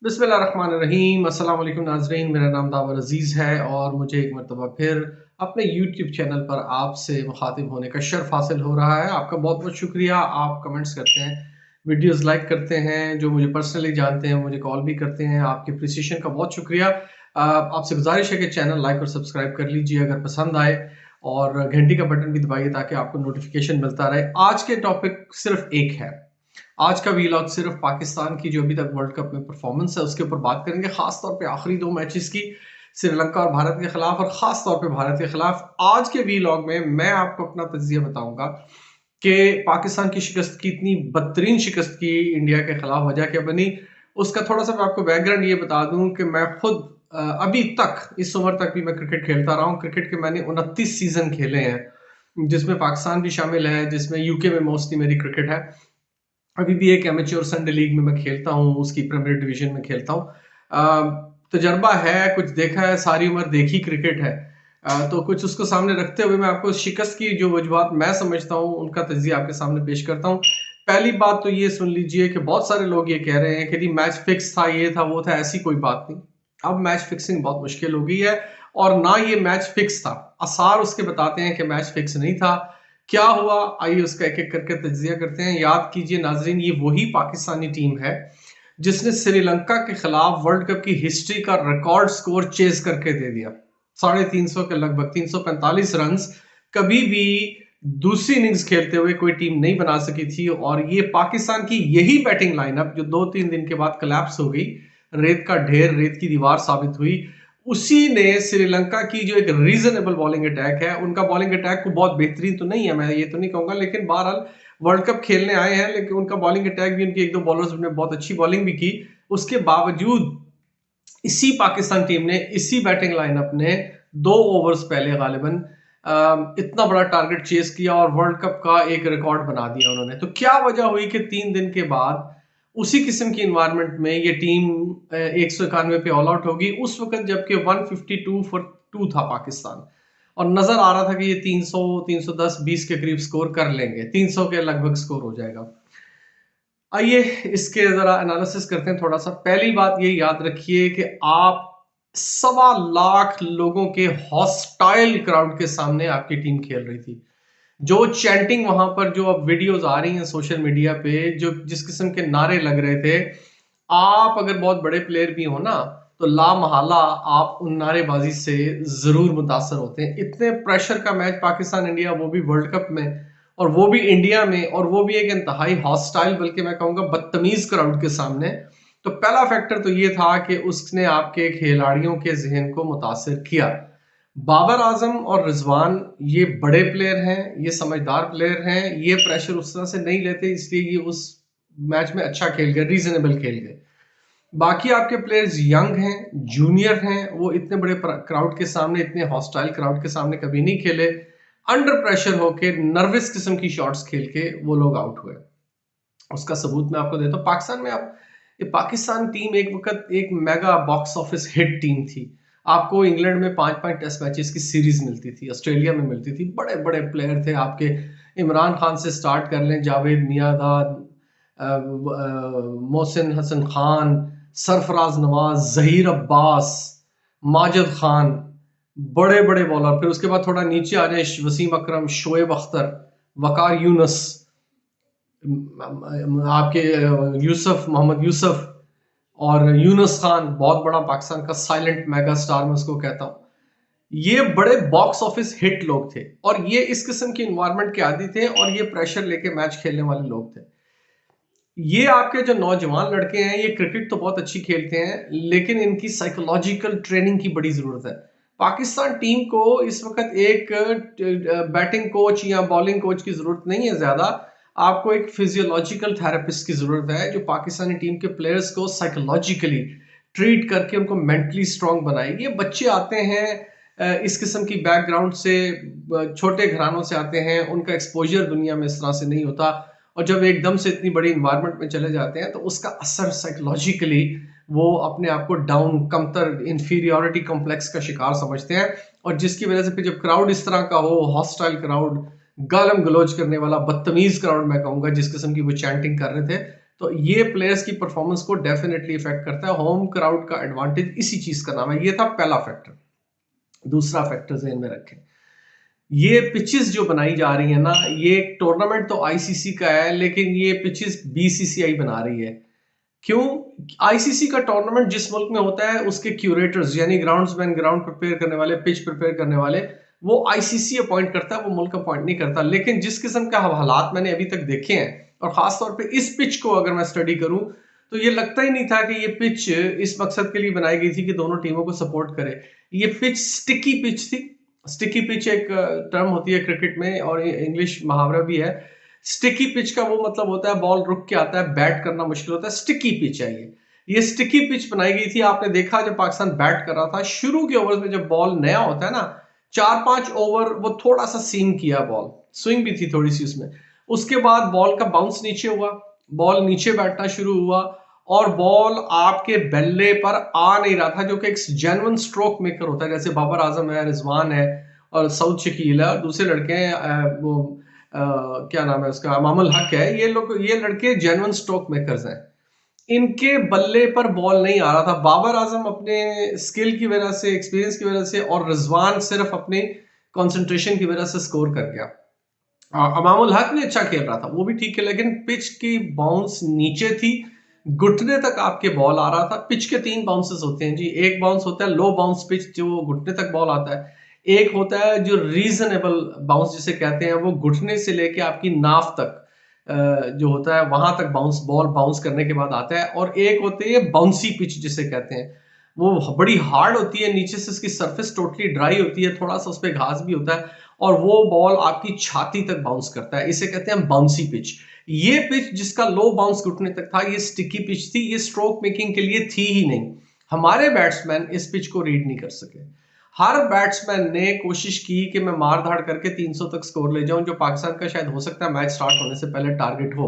बिस्मिल्लाहिर्रहमानिर्रहीम। अस्सलाम वालेकुम नाज़रीन, मेरा नाम दावर अज़ीज़ है और मुझे एक मरतबा फिर अपने यूट्यूब चैनल पर आपसे मुखातिब होने का शर्फ़ हासिल हो रहा है। आपका बहुत बहुत शुक्रिया। आप कमेंट्स करते हैं, वीडियोज़ लाइक करते हैं, जो मुझे पर्सनली जानते हैं मुझे कॉल भी करते हैं। आपके अप्रिसिएशन का बहुत शुक्रिया। आपसे गुजारिश है कि चैनल लाइक और सब्सक्राइब कर लीजिए अगर पसंद आए, और घंटी का बटन भी दबाइए ताकि आपको नोटिफिकेशन मिलता रहे। आज के टॉपिक सिर्फ एक है। आज का वीलॉग सिर्फ पाकिस्तान की जो अभी तक वर्ल्ड कप में परफॉर्मेंस है उसके ऊपर बात करेंगे, खास तौर पे आखिरी दो मैचेस की, श्रीलंका और भारत के खिलाफ, और खास तौर पे भारत के खिलाफ। आज के वीलॉग में मैं आपको अपना तज्जिया बताऊंगा कि पाकिस्तान की शिकस्त की, इतनी बदतरीन शिकस्त की इंडिया के खिलाफ वजह क्या बनी। उसका थोड़ा सा मैं आपको बैकग्राउंड ये बता दूं कि मैं खुद अभी तक, इस उम्र तक भी मैं क्रिकेट खेलता रहा हूँ। क्रिकेट के मैंने 29 सीजन खेले हैं, जिसमें पाकिस्तान भी शामिल है, जिसमें यूके में मोस्टली मेरी क्रिकेट है। अभी भी एक एमेच्योर संडे लीग में मैं खेलता हूँ, उसकी प्रीमियर डिवीजन में खेलता हूँ। तजर्बा है, कुछ देखा है, सारी उम्र देखी क्रिकेट है। तो कुछ उसको सामने रखते हुए मैं आपको शिकस्त की जो वजूहात मैं समझता हूँ उनका तज्जिया आपके सामने पेश करता हूँ। पहली बात तो ये सुन लीजिए कि बहुत सारे लोग ये कह रहे हैं कि जी मैच फिक्स था, ये था, वो था। ऐसी कोई बात नहीं। अब मैच फिक्सिंग बहुत मुश्किल हो गई है, और ना ये मैच फिक्स था। आसार उसके बताते हैं कि मैच फिक्स नहीं था। क्या हुआ, आइए उसका एक एक करके तज्जिया करते हैं। याद कीजिए नाजरीन, ये वही पाकिस्तानी टीम है जिसने श्रीलंका के खिलाफ वर्ल्ड कप की हिस्ट्री का रिकॉर्ड स्कोर चेज करके दे दिया। 350 के लगभग 345 रन कभी भी दूसरी इनिंग्स खेलते हुए कोई टीम नहीं बना सकी थी। और ये पाकिस्तान की यही बैटिंग लाइनअप जो 2-3 दिन के बाद कोलैप्स हो गई, रेत का ढेर, रेत की दीवार साबित हुई, उसी ने श्रीलंका की जो एक रीजनेबल बॉलिंग अटैक है, उनका बॉलिंग अटैक को बहुत बेहतरीन तो नहीं है, मैं ये तो नहीं कहूंगा, लेकिन बहरहाल वर्ल्ड कप खेलने आए हैं, लेकिन उनका बॉलिंग अटैक भी, उनके एक दो बॉलर्स ने बहुत अच्छी बॉलिंग भी की। उसके बावजूद इसी पाकिस्तान टीम ने, इसी बैटिंग लाइनअप ने 2 ओवर्स पहले गालिबन इतना बड़ा टारगेट चेस किया और वर्ल्ड कप का एक रिकॉर्ड बना दिया उन्होंने। तो क्या वजह हुई कि 3 दिन के बाद उसी किस्म की इन्वायरमेंट में ये टीम 191 पे ऑल आउट होगी, उस वक्त जबकि 152 फॉर 2 था पाकिस्तान, और नजर आ रहा था कि ये 300 310 20 के करीब स्कोर कर लेंगे, 300 के लगभग स्कोर हो जाएगा। आइए इसके जरा एनालिसिस करते हैं थोड़ा सा। पहली बात ये याद रखिए कि आप 1.25 लाख लोगों के हॉस्टाइल क्राउड के सामने आपकी टीम खेल रही थी। जो चैंटिंग वहां पर, जो अब वीडियोस आ रही हैं सोशल मीडिया पे, जो जिस किस्म के नारे लग रहे थे, आप अगर बहुत बड़े प्लेयर भी हो ना, तो ला महला आप उन नारेबाजी से जरूर मुतासर होते हैं। इतने प्रेशर का मैच पाकिस्तान इंडिया, वो भी वर्ल्ड कप में, और वो भी इंडिया में, और वो भी एक इंतहाई हॉस्टाइल, बल्कि मैं कहूंगा बदतमीज क्राउड के सामने। तो पहला फैक्टर तो ये था कि उसने आपके खिलाड़ियों के जहन को मुतासर किया। बाबर आजम और रिजवान ये बड़े प्लेयर हैं, ये समझदार प्लेयर हैं, ये प्रेशर उस तरह से नहीं लेते, इसलिए ये उस मैच में अच्छा खेल गए, रीजनेबल खेल गए। बाकी आपके प्लेयर्स यंग हैं, जूनियर हैं, वो इतने बड़े क्राउड के सामने, इतने हॉस्टाइल क्राउड के सामने कभी नहीं खेले। अंडर प्रेशर होके नर्वस किस्म की शॉट्स खेल के वो लोग आउट हुए। उसका सबूत मैं आपको देता हूँ। पाकिस्तान में आप, ये पाकिस्तान टीम एक वक्त एक mega box office hit team थी। आपको इंग्लैंड में 5-5 टेस्ट मैचेस की सीरीज मिलती थी, ऑस्ट्रेलिया में मिलती थी, बड़े बड़े प्लेयर थे आपके। इमरान खान से स्टार्ट कर लें, जावेद मियांदाद, मोहसिन हसन खान, सरफराज नवाज, जहीर अब्बास, माजिद खान, बड़े बड़े बॉलर। फिर उसके बाद थोड़ा नीचे आ जाए, वसीम अकरम, शोएब अख्तर, वकार यूनस, आपके यूसुफ, मोहम्मद यूसुफ, और यूनुस खान, बहुत बड़ा पाकिस्तान का साइलेंट मेगा स्टार मैं उसको कहता हूँ। ये बड़े बॉक्स ऑफिस हिट लोग थे, और ये इस किस्म की इन्वायरमेंट के आदी थे, और ये प्रेशर लेके मैच खेलने वाले लोग थे। ये आपके जो नौजवान लड़के हैं, ये क्रिकेट तो बहुत अच्छी खेलते हैं, लेकिन इनकी साइकोलॉजिकल ट्रेनिंग की बड़ी जरूरत है। पाकिस्तान टीम को इस वक्त एक बैटिंग कोच या बॉलिंग कोच की जरूरत नहीं है ज्यादा। आपको एक फिजियोलॉजिकल थेरेपिस्ट की जरूरत है, जो पाकिस्तानी टीम के प्लेयर्स को साइकोलॉजिकली ट्रीट करके उनको मेंटली स्ट्रांग बनाए। ये बच्चे आते हैं इस किस्म की बैकग्राउंड से, छोटे घरानों से आते हैं, उनका एक्सपोजर दुनिया में इस तरह से नहीं होता, और जब एकदम से इतनी बड़ी इन्वायरमेंट में चले जाते हैं तो उसका असर साइकोलॉजिकली, वो अपने आप को डाउन, कमतर, इंफीरियोरिटी कॉम्प्लेक्स का शिकार समझते हैं। और जिसकी वजह से फिर जब क्राउड इस तरह का हो, हॉस्टाइल क्राउड, गालम गलोच करने वाला, बदतमीज क्राउड मैं कहूंगा, जिस किस्म की वो चैंटिंग कर रहे थे, तो ये प्लेयर्स की परफॉर्मेंस को डेफिनेटली इफेक्ट करता है। होम क्राउड का एडवांटेज इसी चीज का नाम है। ये था पहला फैक्टर। दूसरा फैक्टर ज़हन में रखें, ये पिचेस जो बनाई जा रही है ना, ये टूर्नामेंट तो आईसीसी का है, लेकिन ये पिचेस बीसीसीआई बना रही है। क्यों? आईसीसी का टूर्नामेंट जिस मुल्क में होता है, उसके क्यूरेटर्स यानी ग्राउंड्समैन, ग्राउंड प्रिपेयर करने वाले, पिच प्रिपेयर करने वाले, वो आईसीसी अपॉइंट करता है, वो मुल्क अपॉइंट नहीं करता। लेकिन जिस किस्म का हालात मैंने अभी तक देखे हैं, और खासतौर पे इस पिच को अगर मैं स्टडी करूं, तो ये लगता ही नहीं था कि ये पिच इस मकसद के लिए बनाई गई थी कि दोनों टीमों को सपोर्ट करे। ये पिच स्टिकी पिच थी। स्टिकी पिच एक टर्म होती है क्रिकेट में, और इंग्लिश मुहावरा भी है। स्टिकी पिच का वो मतलब होता है बॉल रुक के आता है, बैट करना मुश्किल होता है, स्टिकी पिच है ये स्टिकी पिच बनाई गई थी। आपने देखा जब पाकिस्तान बैट कर रहा था, शुरू के ओवर्स में जब बॉल नया होता है ना, 4-5 ओवर वो थोड़ा सा सीम किया, बॉल स्विंग भी थी थोड़ी सी उसमें। उसके बाद बॉल का बाउंस नीचे हुआ, बॉल नीचे बैठना शुरू हुआ, और बॉल आपके बल्ले पर आ नहीं रहा था, जो कि एक जेन्युइन स्ट्रोक मेकर होता है। जैसे बाबर आजम है, रिजवान है, और सऊद शकील है, और दूसरे लड़के हैं वो क्या नाम है उसका, अमामुल हक है। ये लड़के जेन्युइन स्ट्रोक मेकर्स हैं। इनके बल्ले पर बॉल नहीं आ रहा था। बाबर आजम अपने स्किल की वजह से, एक्सपीरियंस की वजह से, और रिजवान सिर्फ अपनी कंसंट्रेशन की वजह से स्कोर कर गया। अमामुल हक भी अच्छा खेल रहा था, वो भी ठीक है, लेकिन पिच की बाउंस नीचे थी, घुटने तक आपके बॉल आ रहा था। पिच के 3 बाउंसेस होते हैं जी। एक बाउंस होता है लो बाउंस पिच, जो घुटने तक बॉल आता है। एक होता है जो रीजनेबल बाउंस जिसे कहते हैं, वो घुटने से लेके आपकी नाफ तक जो होता है वहां तक बॉल बाउंस करने के बाद आता है। और एक होती है बाउंसी पिच जिसे कहते हैं, वो बड़ी हार्ड होती है, नीचे से उसकी सरफेस टोटली ड्राई होती है, थोड़ा सा उस पर घास भी होता है, और वो बॉल आपकी छाती तक बाउंस करता है। इसे कहते हैं बाउंसी पिच। ये पिच जिसका लो बाउंस घुटने तक था, ये स्टिकी पिच थी, ये स्ट्रोक मेकिंग के लिए थी ही नहीं। हमारे बैट्समैन इस पिच को रीड नहीं कर सके। हर बैट्समैन ने कोशिश की कि मैं मार धाड़ करके 300 तक स्कोर ले जाऊं, जो पाकिस्तान का शायद हो सकता है मैच स्टार्ट होने से पहले टारगेट हो।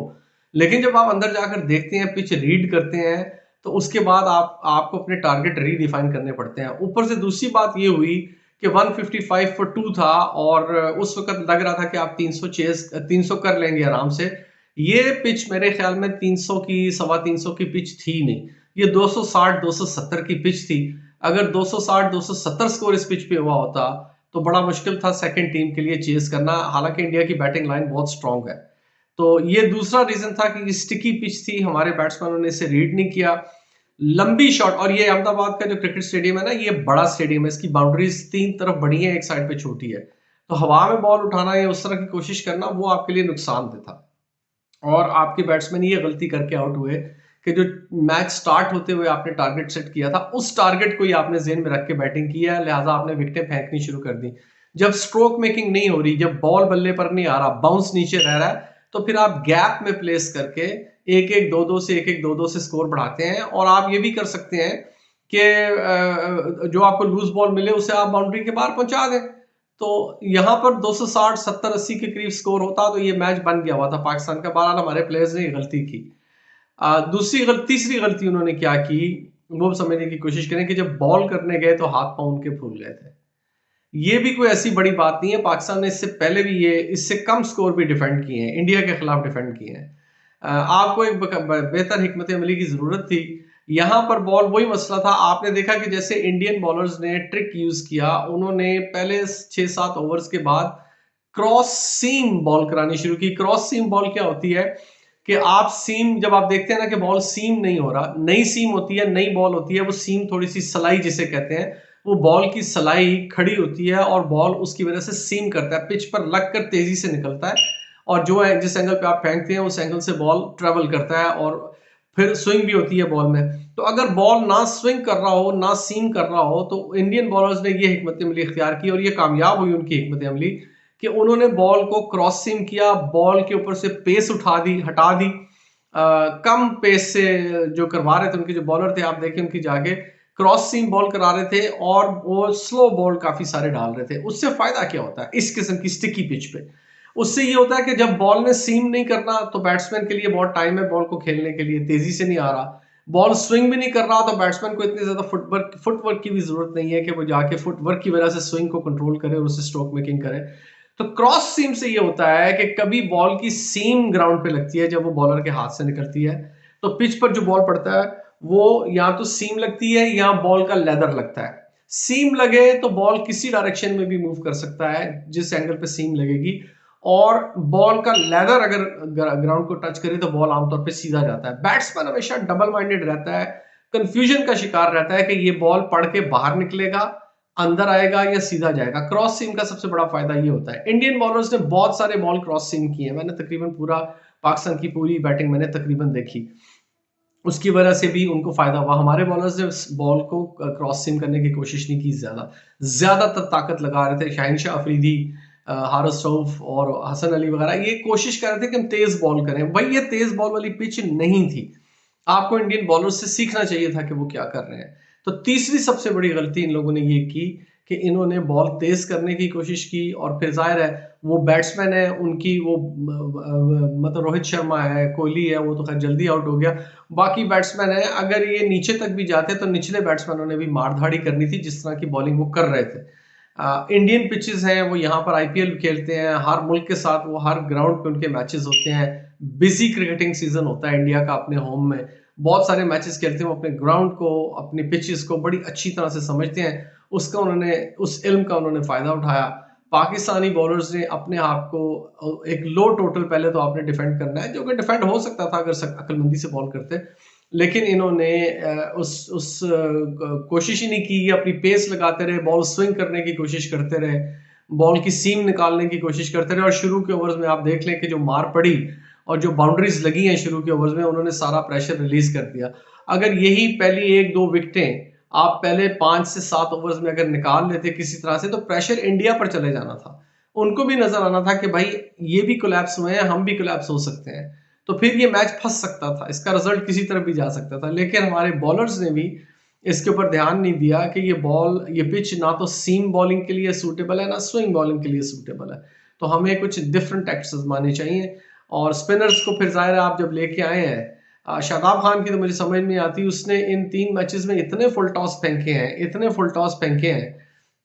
लेकिन जब आप अंदर जाकर देखते हैं, पिच रीड करते हैं, तो उसके बाद आपको अपने टारगेट रीडिफाइन करने पड़ते हैं। ऊपर से दूसरी बात ये हुई कि 155 फॉर 2 था, और उस वक्त लग रहा था कि आप 300 कर लेंगे आराम से। ये पिच मेरे ख्याल में 300 की, 325 की पिच थी नहीं, ये 260 270 की पिच थी। अगर 260 270 स्कोर इस पिच पे हुआ होता, तो बड़ा मुश्किल था सेकंड टीम के लिए चेस करना। हालांकि इंडिया की बैटिंग लाइन बहुत स्ट्रांग है। तो ये दूसरा रीजन था कि स्टिकी पिच थी, हमारे बैट्समैनों ने इसे रीड नहीं किया। लंबी शॉट, और ये अहमदाबाद का जो क्रिकेट स्टेडियम है ना, ये बड़ा स्टेडियम है, इसकी बाउंड्रीज 3 तरफ बड़ी है, एक साइड पे छोटी है। तो हवा में बॉल उठाना या उस तरह की कोशिश करना, वो आपके लिए नुकसानदेह था। और आपके बैट्समैन ये गलती करके आउट हुए कि जो मैच स्टार्ट होते हुए आपने टारगेट सेट किया था, उस टारगेट को ही आपने जेन में रख के बैटिंग की है, लिहाजा आपने विकेटें फेंकनी शुरू कर दी। जब स्ट्रोक मेकिंग नहीं हो रही, जब बॉल बल्ले पर नहीं आ रहा, बाउंस नीचे रह रहा है, तो फिर आप गैप में प्लेस करके 1-1 2-2 से स्कोर बढ़ाते हैं। और आप ये भी कर सकते हैं कि जो आपको लूज बॉल मिले उसे आप बाउंड्री के बाहर पहुंचा दें। तो यहाँ पर 260 70 80 के करीब स्कोर होता, तो ये मैच बन गया हुआ था पाकिस्तान का। बहरहाल हमारे प्लेयर्स ने ये गलती की। तीसरी गलती उन्होंने क्या की, वो समझने की कोशिश करें कि जब बॉल करने गए तो हाथ पांव उनके फूल गए थे। ये भी कोई ऐसी बड़ी बात नहीं है, पाकिस्तान ने इससे पहले भी ये इससे कम स्कोर भी डिफेंड किए हैं, इंडिया के खिलाफ डिफेंड किए हैं। आपको एक बेहतर हिकमत अमली की जरूरत थी। यहां पर बॉल वही मसला था, आपने देखा कि जैसे इंडियन बॉलर्स ने ट्रिक यूज किया, उन्होंने पहले 6-7 ओवर्स के बाद क्रॉस सीम बॉल करानी शुरू की। क्रॉस सीम बॉल क्या होती है कि आप सीम, जब आप देखते हैं ना कि बॉल सीम नहीं हो रहा, नई सीम होती है, नई बॉल होती है, वो सीम थोड़ी सी सलाई जिसे कहते हैं, वो बॉल की सलाई खड़ी होती है, और बॉल उसकी वजह से सीम करता है, पिच पर लगकर तेजी से निकलता है, और जो है जिस एंगल पे आप फेंकते हैं उस एंगल से बॉल ट्रेवल करता है, और फिर स्विंग भी होती है बॉल में। तो अगर बॉल ना स्विंग कर रहा हो, ना सीम कर रहा हो, तो इंडियन बॉलर्स ने ये हिकमत अमली इख्तियार की, और ये कामयाब हुई उनकी हिकमत अमली, कि उन्होंने बॉल को क्रॉस सीम किया, बॉल के ऊपर से पेस हटा दी। कम पेस से जो करवा रहे थे उनके जो बॉलर थे, आप देखें उनकी जाके क्रॉस सीम बॉल करा रहे थे, और वो स्लो बॉल काफी सारे डाल रहे थे। उससे फायदा क्या होता है इस किस्म की स्टिकी पिच पे? उससे ये होता है कि जब बॉल ने सीम नहीं करना, तो बैट्समैन के लिए बहुत टाइम है बॉल को खेलने के लिए, तेजी से नहीं आ रहा, बॉल स्विंग भी नहीं कर रहा, तो बैट्समैन को इतनी ज्यादा फुटवर्क की भी जरूरत नहीं है कि वो जाके फुटवर्क की वजह से स्विंग को कंट्रोल करे और उससे स्ट्रोक मेकिंग करे। तो क्रॉस सीम से ये होता है कि कभी बॉल की सीम ग्राउंड पे लगती है जब वो बॉलर के हाथ से निकलती है, तो पिच पर जो बॉल पड़ता है वो या तो सीम लगती है या बॉल का लेदर लगता है। सीम लगे तो बॉल किसी डायरेक्शन में भी मूव कर सकता है जिस एंगल पे सीम लगेगी, और बॉल का लेदर अगर ग्राउंड को टच करे तो बॉल आमतौर पे सीधा जाता है। बैट्समैन हमेशा डबल माइंडेड रहता है, कंफ्यूजन का शिकार रहता है कि ये बॉल पढ़ के बाहर निकलेगा, अंदर आएगा या सीधा जाएगा। क्रॉस सीम का सबसे बड़ा फायदा ये होता है। इंडियन बॉलर्स ने बहुत सारे बॉल क्रॉस सीम किए हैं, मैंने तकरीबन पूरा पाकिस्तान की पूरी बैटिंग मैंने तकरीबन देखी, उसकी वजह से भी उनको फायदा हुआ। हमारे बॉलर्स ने बॉल को क्रॉस सीम करने की कोशिश नहीं की, ज्यादातर ताकत लगा रहे थे। शाहिन शाह अफरीदी, हारिस रऊफ और हसन अली वगैरह ये कोशिश कर रहे थे कि हम तेज बॉल करें। भाई ये तेज बॉल वाली पिच नहीं थी, आपको इंडियन बॉलर्स से सीखना चाहिए था कि वो क्या कर रहे हैं। तो तीसरी सबसे बड़ी गलती इन लोगों ने ये की कि इन्होंने बॉल तेज करने की कोशिश की, और फिर जाहिर है वो बैट्समैन है उनकी वो मतलब रोहित शर्मा है, कोहली है, वो तो खैर जल्दी आउट हो गया। बाकी बैट्समैन है, अगर ये नीचे तक भी जाते तो निचले बैट्समैनों ने भी मारधाड़ी करनी थी जिस तरह की बॉलिंग वो कर रहे थे। इंडियन पिचेस हैं, वो यहाँ पर आईपीएल खेलते हैं, हर मुल्क के साथ वो हर ग्राउंड पे उनके मैचेस होते हैं। बिजी क्रिकेटिंग सीजन होता है इंडिया का अपने होम में, बहुत सारे मैचेस खेलते हैं। वो अपने ग्राउंड को, अपने पिचेस को बड़ी अच्छी तरह से समझते हैं, उसका उन्होंने उस इल्म का उन्होंने फायदा उठाया। पाकिस्तानी बॉलर्स ने अपने आप को एक लो टोटल पहले तो आपने डिफेंड करना है, जो कि डिफेंड हो सकता था अगर अक्लमंदी से बॉल करते, लेकिन इन्होंने उस कोशिश ही नहीं की। अपनी पेस लगाते रहे, बॉल स्विंग करने की कोशिश करते रहे, बॉल की सीम निकालने की कोशिश करते रहे, और शुरू के ओवर्स में आप देख लें कि जो मार पड़ी और जो बाउंड्रीज लगी हैं शुरू के ओवर्स में, उन्होंने सारा प्रेशर रिलीज कर दिया। अगर यही पहली 1-2 विकेटें आप पहले 5 से 7 ओवर्स में अगर निकाल लेते किसी तरह से, तो प्रेशर इंडिया पर चले जाना था। उनको भी नजर आना था कि भाई ये भी कोलैप्स हुए हैं, हम भी कोलैप्स हो सकते हैं, तो फिर ये मैच फंस सकता था, इसका रिजल्ट किसी तरफ भी जा सकता था। लेकिन हमारे बॉलर्स ने भी इसके ऊपर ध्यान नहीं दिया कि ये पिच ना तो सीम बॉलिंग के लिए सूटेबल है, ना स्विंग बॉलिंग के लिए सूटेबल है। तो हमें कुछ डिफरेंट टैक्टिक्स मानने चाहिए। और स्पिनर्स को फिर जाहिर है आप जब लेके आए हैं, शादाब खान की तो मुझे समझ नहीं आती, उसने इन 3 मैचेस में इतने फुल टॉस फेंके हैं, इतने फुल टॉस फेंके हैं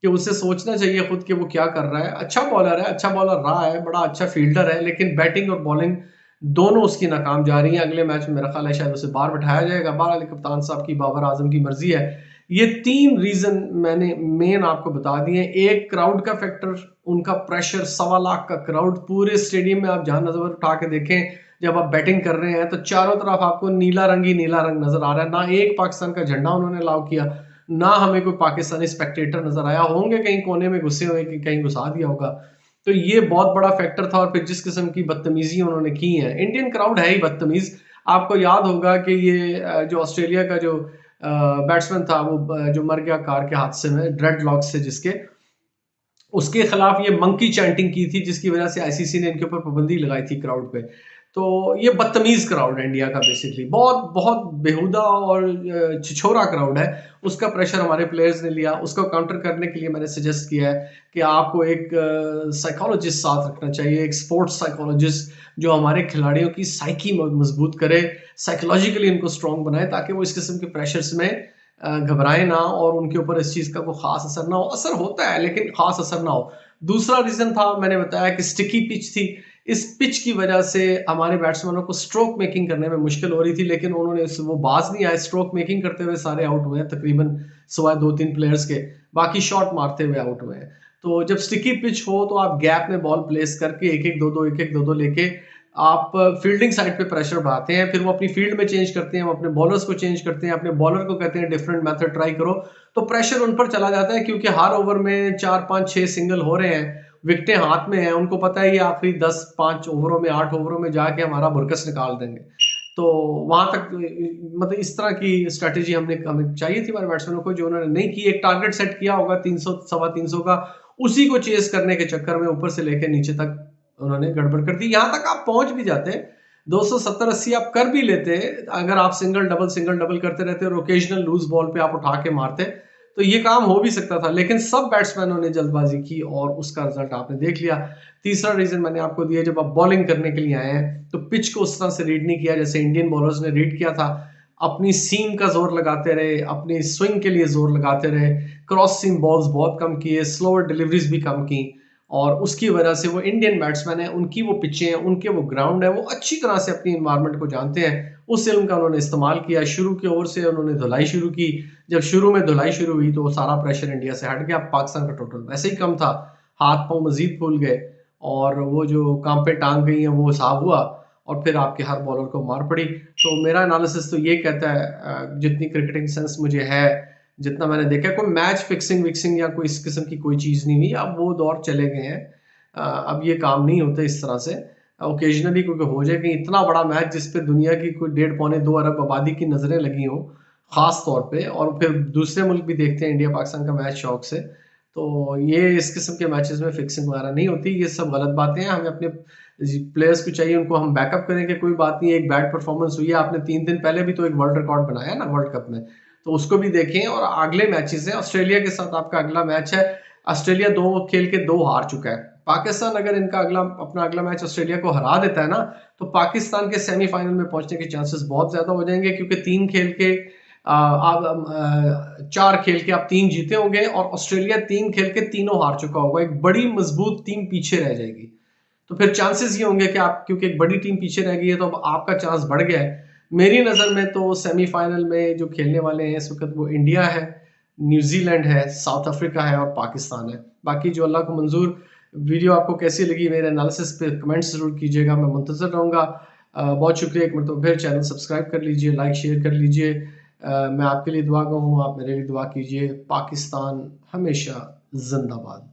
कि उसे सोचना चाहिए खुद कि वो क्या कर रहा है। अच्छा बॉलर है, अच्छा बॉलर रहा है, बड़ा अच्छा फील्डर है, लेकिन बैटिंग और बॉलिंग दोनों उसकी नाकाम जा रही हैं। अगले मैच में मेरा ख्याल है शायद उसे बाहर बिठाया जाएगा। बहरहाल कप्तान साहब की, बाबर आजम की मर्जी है। ये 3 रीजन मैंने मेन आपको बता दिए। एक क्राउड का फैक्टर, उनका प्रेशर, 1.25 लाख का क्राउड पूरे स्टेडियम में, आप जहां नजर उठा के देखें जब आप बैटिंग कर रहे हैं तो चारों तरफ आपको नीला रंग ही नीला रंग नजर आ रहा है। ना एक पाकिस्तान का झंडा उन्होंने अलाउ किया, ना हमें कोई पाकिस्तानी स्पेक्टेटर नजर आया। होंगे कहीं कोने में घुसे हुए कि कहीं घुसा दिया होगा। तो ये बहुत बड़ा फैक्टर था। और फिर जिस किस्म की बदतमीजी उन्होंने की है, इंडियन क्राउड है ही बदतमीज। आपको याद होगा कि ये जो ऑस्ट्रेलिया का जो बैट्समैन था, वो जो मर गया कार के हादसे में, ड्रेड लॉक से, जिसके उसके खिलाफ ये मंकी चैंटिंग की थी, जिसकी वजह से आईसीसी ने इनके ऊपर पाबंदी लगाई थी क्राउड पे। तो ये बदतमीज क्राउड है इंडिया का, बेसिकली बहुत बहुत बेहुदा और छिछोरा क्राउड है। उसका प्रेशर हमारे प्लेयर्स ने लिया। उसको काउंटर करने के लिए मैंने सजेस्ट किया है कि आपको एक साइकोलॉजिस्ट साथ रखना चाहिए, एक स्पोर्ट्स साइकोलॉजिस्ट जो हमारे खिलाड़ियों की साइकी मजबूत करे, साइकोलॉजिकली उनको स्ट्रॉन्ग बनाए, ताकि वो इस किस्म के प्रेशर्स में घबराए ना और उनके ऊपर इस चीज़ का कोई खास असर ना हो। असर होता है लेकिन खास असर ना हो। दूसरा रीज़न था, मैंने बताया कि स्टिकी पिच थी। इस पिच की वजह से हमारे बैट्समैनों को स्ट्रोक मेकिंग करने में मुश्किल हो रही थी, लेकिन उन्होंने वो बाज नहीं आए। स्ट्रोक मेकिंग करते हुए सारे आउट हुए हैं, तकरीबन सिवाय 2-3 प्लेयर्स के, बाकी शॉट मारते हुए आउट हुए हैं। तो जब स्टिकी पिच हो तो आप गैप में बॉल प्लेस करके 1-1, 2-2 लेके आप फील्डिंग साइड पे प्रेशर बढ़ाते हैं। फिर वो अपनी फील्ड में चेंज करते हैं, वो अपने बॉलर्स को चेंज करते हैं, अपने बॉलर को कहते हैं डिफरेंट मेथड ट्राई करो, तो प्रेशर उन पर चला जाता है। क्योंकि हर ओवर में 4-5-6 सिंगल हो रहे हैं, विकेटें हाथ में हैं, उनको पता है ये आखिरी 10-5 ओवरों में, 8 ओवरों में जाके हमारा बुरकस निकाल देंगे। तो वहां तक मतलब इस तरह की स्ट्रेटेजी हमें चाहिए थी हमारे बैट्समैनों को, जो उन्होंने नहीं की। एक टारगेट सेट किया होगा 300 350 का, उसी को चेस करने के चक्कर में ऊपर से लेकर नीचे तक उन्होंने गड़बड़ कर दी। यहां तक आप पहुंच भी जाते, 270-80 आप कर भी लेते अगर आप सिंगल डबल करते रहते और ओकेजनल लूज बॉल पे आप उठा के मारते, तो ये काम हो भी सकता था। लेकिन सब बैट्समैनों ने जल्दबाजी की और उसका रिजल्ट आपने देख लिया। तीसरा रीजन मैंने आपको दिया, जब आप बॉलिंग करने के लिए आए हैं तो पिच को उस तरह से रीड नहीं किया जैसे इंडियन बॉलर्स ने रीड किया था। अपनी सीम का जोर लगाते रहे, अपनी स्विंग के लिए जोर लगाते रहे, क्रॉस सीम बॉल्स बहुत कम किए, स्लोअर डिलीवरीज भी कम की, और उसकी वजह से वो इंडियन बैट्समैन हैं, उनकी वो पिचें हैं, उनके वो ग्राउंड है, वो अच्छी तरह से अपनी एनवायरनमेंट को जानते हैं। उस इल्म का उन्होंने इस्तेमाल किया, शुरू की ओवर से उन्होंने धुलाई शुरू की। जब शुरू में धुलाई शुरू हुई तो वो सारा प्रेशर इंडिया से हट गया, पाकिस्तान का टोटल वैसे ही कम था, हाथ-पाँव मज़ीद फूल गए और वो जो काँपे टाँग गई हैं वो साफ हुआ और फिर आपके हर बॉलर को मार पड़ी। तो मेरा एनालिसिस तो ये कहता है जितनी क्रिकेटिंग सेंस मुझे है, जितना मैंने देखा है, कोई मैच फिक्सिंग-विक्सिंग या कोई इस किस्म की कोई चीज़ नहीं हुई। अब वो दौर चले गए हैं। अब ये काम नहीं होते इस तरह से। ओकेजनली क्योंकि हो जाए कहीं इतना बड़ा मैच जिस पे दुनिया की कोई डेढ़ पौने 2 अरब आबादी की नज़रें लगी हों, ख़ास तौर पे, और फिर दूसरे मुल्क भी देखते हैं इंडिया-पाकिस्तान का मैच शौक से। तो ये इस किस्म के मैचेस में फिक्सिंग वगैरह नहीं होती। ये सब गलत बातें हैं। हमें अपने प्लेयर्स को चाहिए, उनको हम बैकअप करें कि कोई बात नहीं है, एक बैड परफॉर्मेंस हुई है, आपने 3 दिन पहले भी तो एक वर्ल्ड रिकॉर्ड बनाया ना वर्ल्ड कप में, तो उसको भी देखें। और अगले मैचेस हैं, ऑस्ट्रेलिया के साथ आपका अगला मैच है। ऑस्ट्रेलिया 2 खेल के 2 हार चुका है। पाकिस्तान अगर इनका अपना अगला मैच ऑस्ट्रेलिया को हरा देता है ना, तो पाकिस्तान के सेमीफाइनल में पहुंचने के चांसेस बहुत ज़्यादा हो जाएंगे, क्योंकि 3 खेल के आप 4 खेल के आप 3 जीते होंगे और ऑस्ट्रेलिया 3 खेल के तीनों हार चुका होगा। एक बड़ी मजबूत टीम पीछे रह जाएगी। तो फिर चांसेस ये होंगे कि आप, क्योंकि एक बड़ी टीम पीछे रह गई है, तो अब आपका चांस बढ़ गया है। मेरी नज़र में तो सेमीफाइनल में जो खेलने वाले हैं इस वक्त वो इंडिया है, न्यूजीलैंड है, साउथ अफ्रीका है और पाकिस्तान है। बाकी जो अल्लाह को मंजूर। वीडियो आपको कैसी लगी, मेरे एनालिसिस पे कमेंट्स ज़रूर कीजिएगा, मैं मुंतज़र रहूँगा। बहुत शुक्रिया, एक मरतबा फिर चैनल सब्सक्राइब कर लीजिए, लाइक शेयर कर लीजिए। मैं आपके लिए दुआ गो हूँ, आप मेरे लिए दुआ कीजिए। पाकिस्तान हमेशा जिंदाबाद।